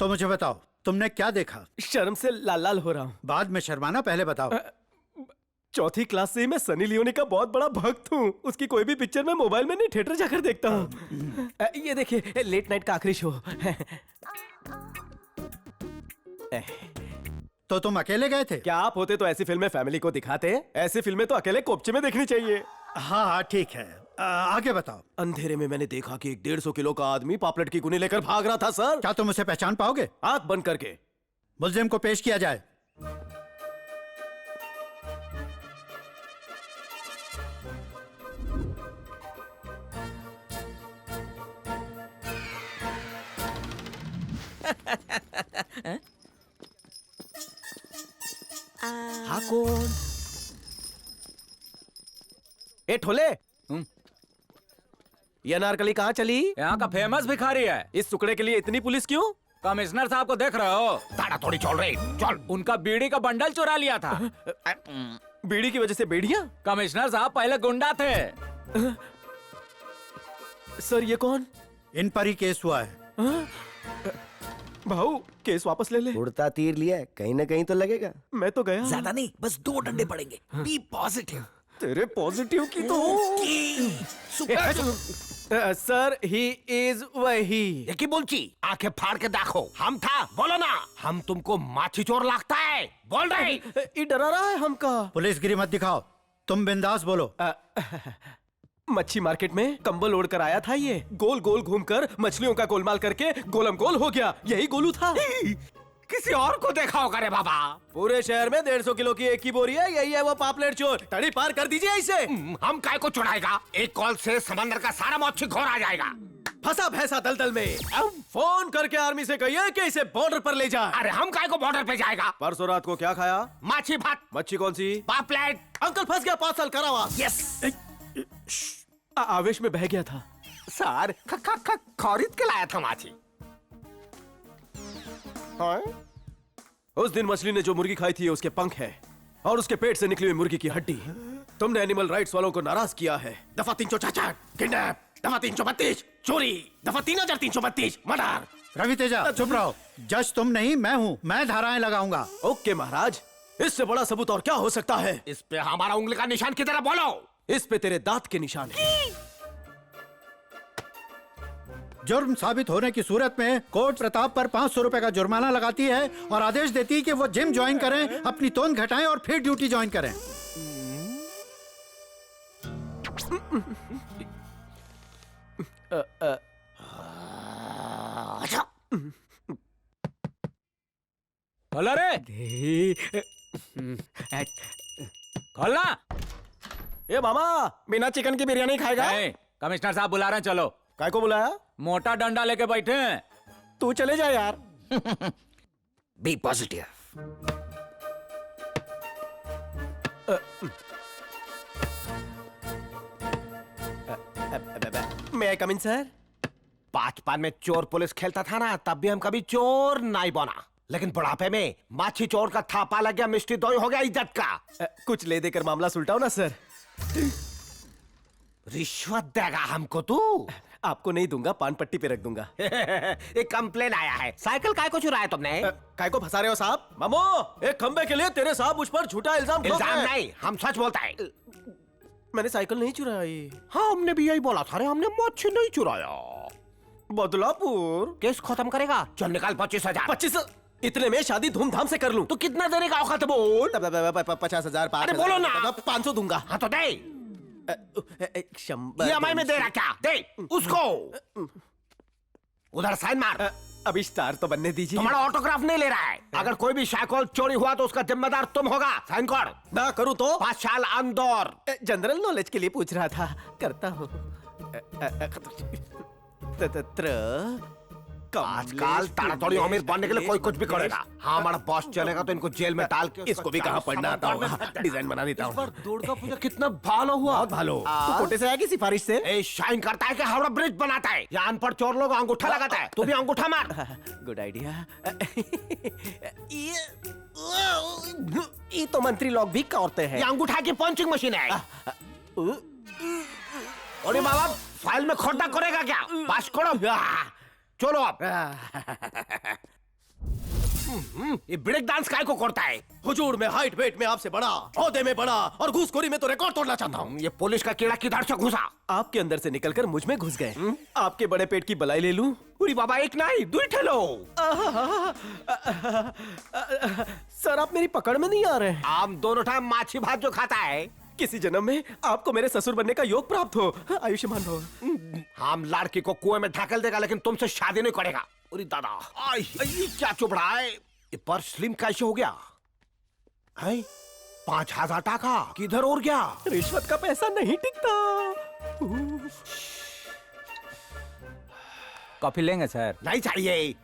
तो मुझे बताओ, तुमने क्या देखा? शर्म से लाल लाल हो रहा हूँ। बाद में शर्माना, पहले बताओ। चौथी क्लास से ही मैं सनी लियोनी का बहुत बड़ा भक्त हूँ। उसकी कोई भी पिक्चर मैं मोबाइल में नहीं, थिएटर जाकर देखता हूँ। ये देखिए, लेट नाइट का आखिरी शो। तो तुम अकेले गए थे? क्या आप होते तो ऐसी फिल्में फैमिली को दिखाते? ऐसी फिल्में तो अकेले कोपचे में देखनी चाहिए। हाँ हाँ ठीक है, आगे बताओ। अंधेरे में मैंने देखा कि एक 150 किलो का आदमी पापलेट की गुनी लेकर भाग रहा था सर। क्या तुम उसे पहचान पाओगे? आंख बंद करके। मुल्जिम को पेश किया जाए। हाँ कौन? ए ठोले, ये अनारकली कहाँ चली? यहाँ का फेमस भिखारी है। इस टुकड़े के लिए इतनी पुलिस क्यों? कमिश्नर साहब को देख रहे हो? ताड़ा थोड़ी चल रही, चल। उनका बीड़ी का बंडल चुरा लिया था। बीड़ी की वजह से बेड़ियां? कमिश्नर साहब पहले गुंडा थे। सर ये कौन? इन पर ही केस हुआ है। भाऊ केस वापस ले ले। उड़ता तीर लिया है, कहीं ना कहीं तो लगेगा। मैं तो गया। ज्यादा नहीं, बस 2 डंडे पड़ेंगे। B positive. तेरे पॉजिटिव की तो सर ही इज वही। ये बोलची, आंखें फाड़ के देखो। हम था, बोलो ना। हम तुमको माछी चोर लगता है, बोल रहे। ये डरा रहा है हमका। पुलिसगिरी मत दिखाओ, तुम बिंदास बोलो। मच्छी मार्केट में कंबल ओढ़ कर आया था ये। गोल गोल घूमकर मछलियों का गोलमाल करके गोलम गोल हो गया। यही गोलू था। किसी और को देखा होगा रे बाबा। पूरे शहर में 150 किलो की एक ही बोरी है, यही है वो पापलेट चोर। तड़ी पार कर दीजिए इसे। हम काय को चुराएगा? एक कॉल से समंदर का सारा मच्छी घोर आ जाएगा। फंसा भैंसा दलदल में। फोन करके आर्मी से कहिए कि इसे बॉर्डर पर ले जाए। अरे हम काय को बॉर्डर पे जाएगा? परसों रात को क्या खाया? माछी भात। मच्छी कौन सी? पापलेट। अंकल फंस गया, 5 साल करावा। यस। आवेश में बह गया था। सर खरीद के लाया था माछी। उस दिन मछली ने जो मुर्गी खाई थी उसके पंख है और उसके पेट से निकली हुई मुर्गी की हड्डी। तुमने एनिमल राइट्स वालों को नाराज किया है। दफा 366 किडनैप, दफा 332 चोरी, दफा 3332 मर्डर। रवि तेजा चुप रहो। जज तुम नहीं, मैं हूँ। मैं धाराएं लगाऊंगा। ओके महाराज, इससे बड़ा सबूत और क्या हो सकता है? इस पे हमारा उंगली का निशान की तरह बोलो। इस पे तेरे दांत के निशान है। जुर्म साबित होने की सूरत में कोर्ट प्रताप पर 500 रुपए का जुर्माना लगाती है और आदेश देती है कि वो जिम ज्वाइन करें, अपनी तोंद घटाएं और फिर ड्यूटी ज्वाइन करें। खोलो रे, खोलना। ए मामा, बिना चिकन की बिरयानी खाएगा? कमिश्नर साहब बुला रहे हैं, चलो। काय को बुलाया? मोटा डंडा लेके बैठे हैं। तू चले जा यार। Be positive. May I come in sir? बचपन में चोर पुलिस खेलता था ना, तब भी हम कभी चोर नहीं बना। लेकिन बुढ़ापे में माछी चोर का थापा लग गया, मिष्टी दोई हो गया इज्जत का। कुछ ले देकर मामला सुलटाओ ना सर। रिश्वत देगा हमको तू? आपको नहीं दूंगा, पान पट्टी पे रख दूंगा। एक कंप्लेन आया है। साइकिल काय को चुराया तुमने? काय को फंसा रहे हो साहब? मामो, एक खंबे के लिए तेरे साहब मुझ पर झूठा इल्जाम ठोक रहे हैं। नहीं, हम सच बोलता है। मैंने साइकिल नहीं चुराई। हाँ, हमने भी यही बोला था रे, हमने मच्छी नहीं चुराया। बदलापुर केस खत्म करेगा? चल निकाल 25,000। 25? इतने में शादी धूमधाम से कर लूं। तो कितना देने का औकात बोल? 50,000। अरे बोलो ना। 500 दूंगा। हाँ तो दे। EMI में दे रहा क्या? दे उसको। उधर साइन मार। अभी स्टार तो बनने दीजिए। तुम्हारा ऑटोग्राफ नहीं ले रहा है। अगर कोई भी साइकिल चोरी हुआ तो उसका जिम्मेदार तुम होगा। साइन कर। ना करूं तो? 5 साल अंदर। जनरल नॉलेज के लिए पूछ रहा था, करता हूँ। आजकल ताड़ातोड़ी अमीर बनने के लिए कोई कुछ भी करेगा। हाँ, हमारा बॉस चलेगा तो इनको जेल में डाल के इसको भी कहाँ पढ़ना आता होगा, डिजाइन बना देता हूँ। दुर्गा पूजा कितना भालो हुआ। बहुत भालो। तू कोटे से आया कि सिफारिश से? ए, शाइन करता है कि हावड़ा ब्रिज बनाता है। यहाँ अनपढ़ चोर लोग अंगूठा लगाता है, तू भी अंगूठा मार। Good idea. ये तो मंत्री लोग भी करते हैं। ये अंगूठा की पंचिंग मशीन है। अरे बाबा, फाइल में खोटा करेगा क्या? पास करो। चलो अब। ये ब्रेक डांस काय को करता है? हुजूर, मैं हाइट वेट में आपसे बड़ा, ओहदे में बड़ा और घूसखोरी में तो रिकॉर्ड तोड़ना चाहता हूँ। ये पुलिस का कीड़ा किधर से घुसा? आपके अंदर से निकलकर मुझ में घुस गए। आपके बड़े पेट की बलाई ले लूं? पूरी बाबा एक नहीं दुई ठेलो। सर, आप मेरी पकड़ में नहीं आ रहे हैं। आम दोनों टाइम माछी भात जो खाता है। किसी जन्म में आपको मेरे ससुर बनने का योग प्राप्त हो। आयुष्मान भव। हम लड़की को कुएं में ढकेल देगा लेकिन तुमसे शादी नहीं करेगा। अरे दादा, आई ये क्या चुप रहा है? ये पर्स स्लिम कैसे हो गया है? 5,000 टाका किधर और गया? रिश्वत का पैसा नहीं टिकता। कॉफी लेंगे सर? नहीं चाहिए।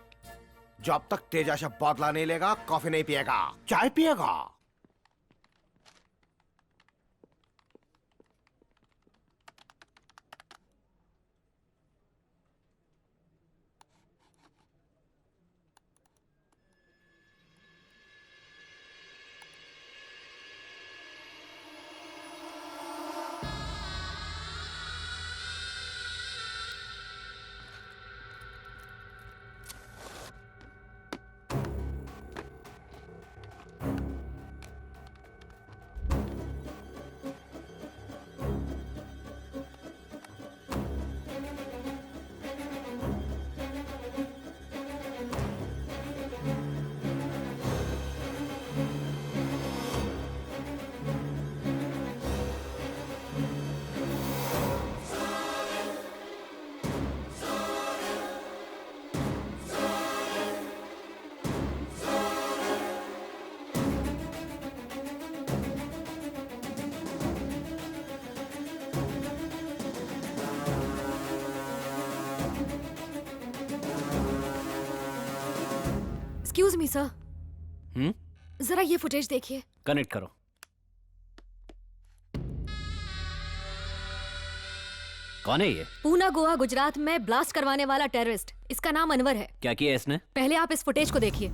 जब तक तेजा से बदला नहीं लेगा कॉफी नहीं पिएगा, चाय पिएगा। एक्सक्यूज मी सर, जरा ये फुटेज देखिए। कनेक्ट करो। कौन है ये? पूना, गोवा, गुजरात में ब्लास्ट करवाने वाला टेररिस्ट। इसका नाम अनवर है। क्या किया इसने? पहले आप इस फुटेज को देखिए।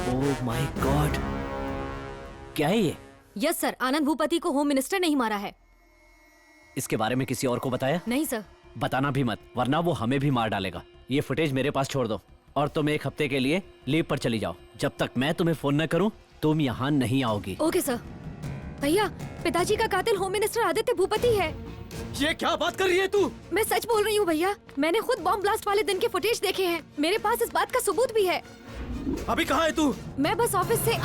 ओह माय गॉड, क्या है ये? यस सर, आनंद भूपति को होम मिनिस्टर नहीं मारा है। इसके बारे में किसी और को बताया? नहीं सर। बताना भी मत, वरना वो हमें भी मार डालेगा। ये फुटेज मेरे पास छोड़ दो और तुम 1 हफ्ते के लिए लीव पर चली जाओ। जब तक मैं तुम्हें फोन न करूं तुम यहाँ नहीं आओगी। Okay sir. भैया, पिताजी का कातिल होम मिनिस्टर आदित्य भूपति है। ये क्या बात कर रही है तू? मैं सच बोल रही हूँ भैया, मैंने खुद बॉम्ब ब्लास्ट वाले दिन के फुटेज देखे हैं। मेरे पास इस बात का सबूत भी है। अभी कहाँ है तू? मैं बस ऑफिस से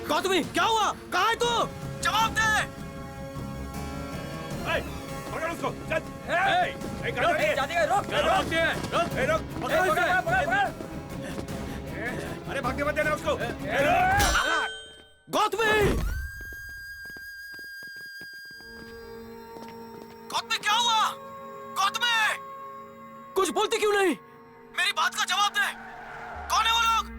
गौतमी, क्या हुआ? कहाँ है तू? जवाब दे। पकड़ उसको, चल। अरे भागने मत देना उसको। गौतमी! गौतमी, क्या हुआ? गौतमी! कुछ बोलती क्यों नहीं? मेरी बात का जवाब दे। कौन है वो लोग?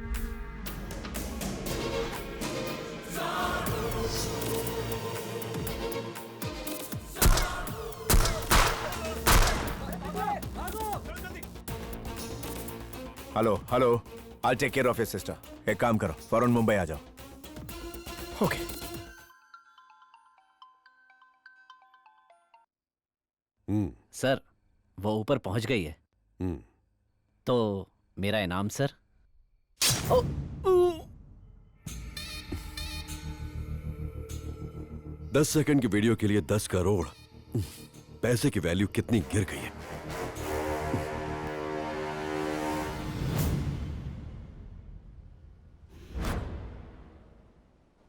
Hello hello, I take care of your sister. एक काम करो, फौरन मुंबई आ जाओ। ओके। सर, वो ऊपर पहुंच गई है। तो मेरा इनाम सर? 10 सेकंड की वीडियो के लिए 10 करोड़। पैसे की वैल्यू कितनी गिर गई है।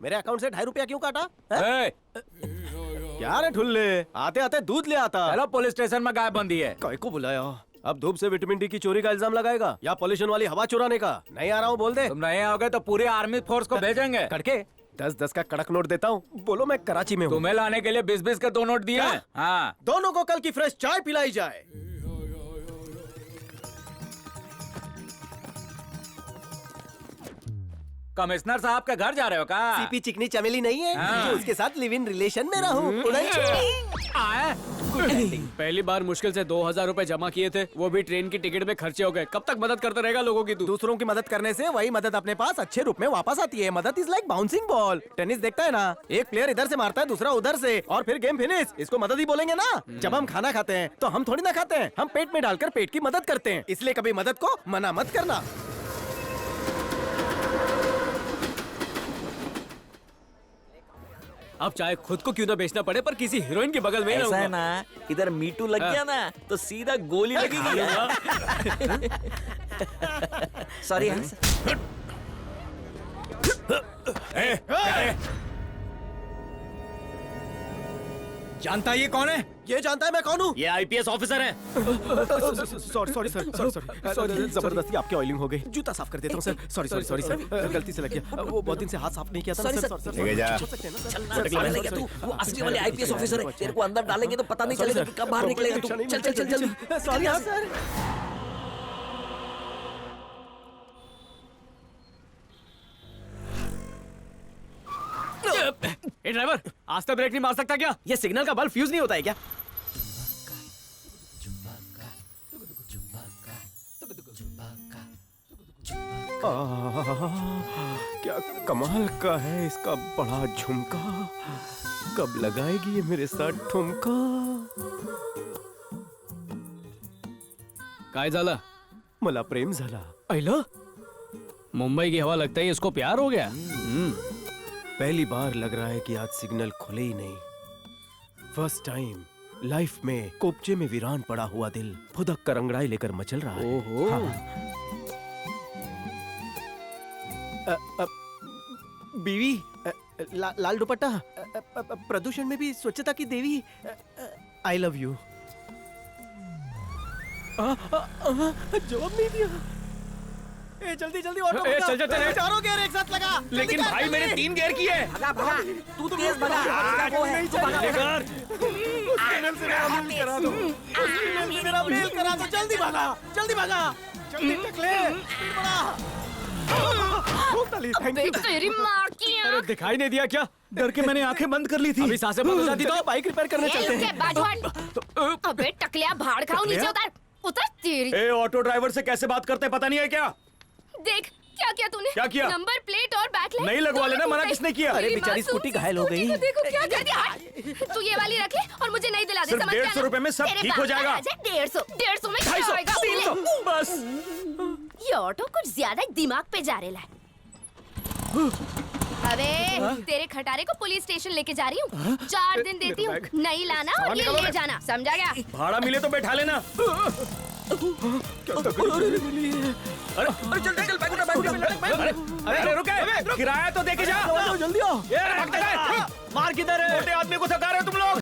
मेरे अकाउंट से 2.5 रुपया क्यों काटा? ए, क्या रे ठुल्ले, आते आते दूध ले आता। चलो पुलिस स्टेशन में गाय बंदी है। काय को बुलाया? अब धूप से विटामिन डी की चोरी का इल्जाम लगाएगा या पॉल्यूशन वाली हवा चुराने का? नहीं आ रहा हूँ, बोल दे। तुम नहीं आओगे तो पूरी आर्मी फोर्स को भेजेंगे। करके 10-10 का कड़क नोट देता हूँ। बोलो मैं कराची में हूँ। तुम्हें लाने के लिए 20-20 के 2 नोट दिए हैं। हाँ, दोनों को कल की फ्रेश चाय पिलाई जाए। कमिश्नर साहब के घर जा रहे हो क्या? सीपी चिकनी चमेली नहीं है हाँ। जो उसके साथ लिव इन रिलेशन में रहूं। आए? पहली बार मुश्किल से 2000 रुपए जमा किए थे, वो भी ट्रेन की टिकट में खर्चे हो गए। कब तक मदद करता रहेगा लोगों की तू? दूसरों की मदद करने से वही मदद अपने पास अच्छे रूप में वापस आती है। मदद is like bouncing ball. Tennis देखता है ना, एक प्लेयर इधर से मारता है, दूसरा उधर से, और फिर गेम फिनिश। इसको मदद ही बोलेंगे ना। जब हम खाना खाते हैं तो हम थोड़ी ना खाते हैं, हम पेट में डालकर पेट की मदद करते हैं। इसलिए कभी मदद को मना मत करना। अब चाहे खुद को क्यों ना बेचना पड़े, पर किसी हीरोइन के बगल में ऐसा है ना, इधर मीटू लग गया ना तो सीधा गोली लगेगी। सॉरी। जानता है ये कौन है? ये जानता है मैं कौन हूँ? ये आईपीएस ऑफिसर है। सॉरी सर, जबरदस्ती आपकी ऑयलिंग हो गई। जूता साफ कर देता हूँ सर। सॉरी सर, गलती से लग गया। वो बहुत दिन से हाथ साफ नहीं किया था ना सर। लेके जा। चलना तू, वो असली वाले आईपीएस ऑफिसर है। तेरे को अंदर डालेंगे तो पता नहीं चलेगा कि कब बाहर निकलेगा तू। चल जल्दी। सॉरी हाँ सर। ए ड्राइवर, आज तक ब्रेक नहीं मार सकता क्या? ये सिग्नल का बल्ब फ्यूज नहीं होता है क्या? क्या कमाल का है इसका बड़ा झुमका। कब लगाएगी ये मेरे साथ ठुमका? काय झालं? मला प्रेम झाला। अहिलं, मुंबई की हवा लगता है इसको प्यार हो गया। पहली बार लग रहा है कि आज सिग्नल खुले ही नहीं। फर्स्ट टाइम लाइफ में कोपचे में वीरान पड़ा हुआ दिल फुदक कर अंगड़ाई लेकर मचल रहा है। ओहो। हाँ। बीवी, लाल दुपट्टा, प्रदूषण में भी स्वच्छता की देवी। I love you. जवाब नहीं दिया। जल्दी ऑटो चल चारों गियर एक साथ लगा। लेकिन भाई मैंने 3 गियर किए। भगा, तू तो तेज भगा। करा दो, मेरा मेल करा दो। जल्दी भगा। जल्दी टकले। Thank you. तेरी माँ की अरे दिखाई नहीं दिया क्या? डर के मैंने आंखें बंद कर ली थी। अभी सांसें बंद हो जाती तो बाइक रिपेयर करने चलते हैं। अबे टकलिया, भाड़ खाओ, नीचे उतर तेरी। ए ऑटो ड्राइवर से कैसे बात करते पता नहीं है क्या? देख क्या किया तूने? क्या किया? नंबर प्लेट और बैकलाइट नहीं लगवा लेना, मना किसने किया? अरे बेचारी स्कूटी घायल हो गई। देखो क्या कर दिया। तू ये वाली रखे और मुझे नहीं दिला दे। सिर्फ समझ गया ना? 150 रुपए में सब तेरे ठीक हो बाप का जाएगा। राज है। 150 में 250, 300 बस। ये ऑटो कुछ ज्यादा दिमाग पे जा रहा है। अबे तेरे खटारे को पुलिस स्टेशन लेके जा रही हूँ। 4 दिन देती हूँ, नहीं लाना और ये ले जाना, समझा गया? भाड़ा मिले तो बैठा लेना। अरे रुके, किराया तो देके जा। जल्दी आओ। मार किधर है? मोटे आदमी को थका रहे हो तुम लोग।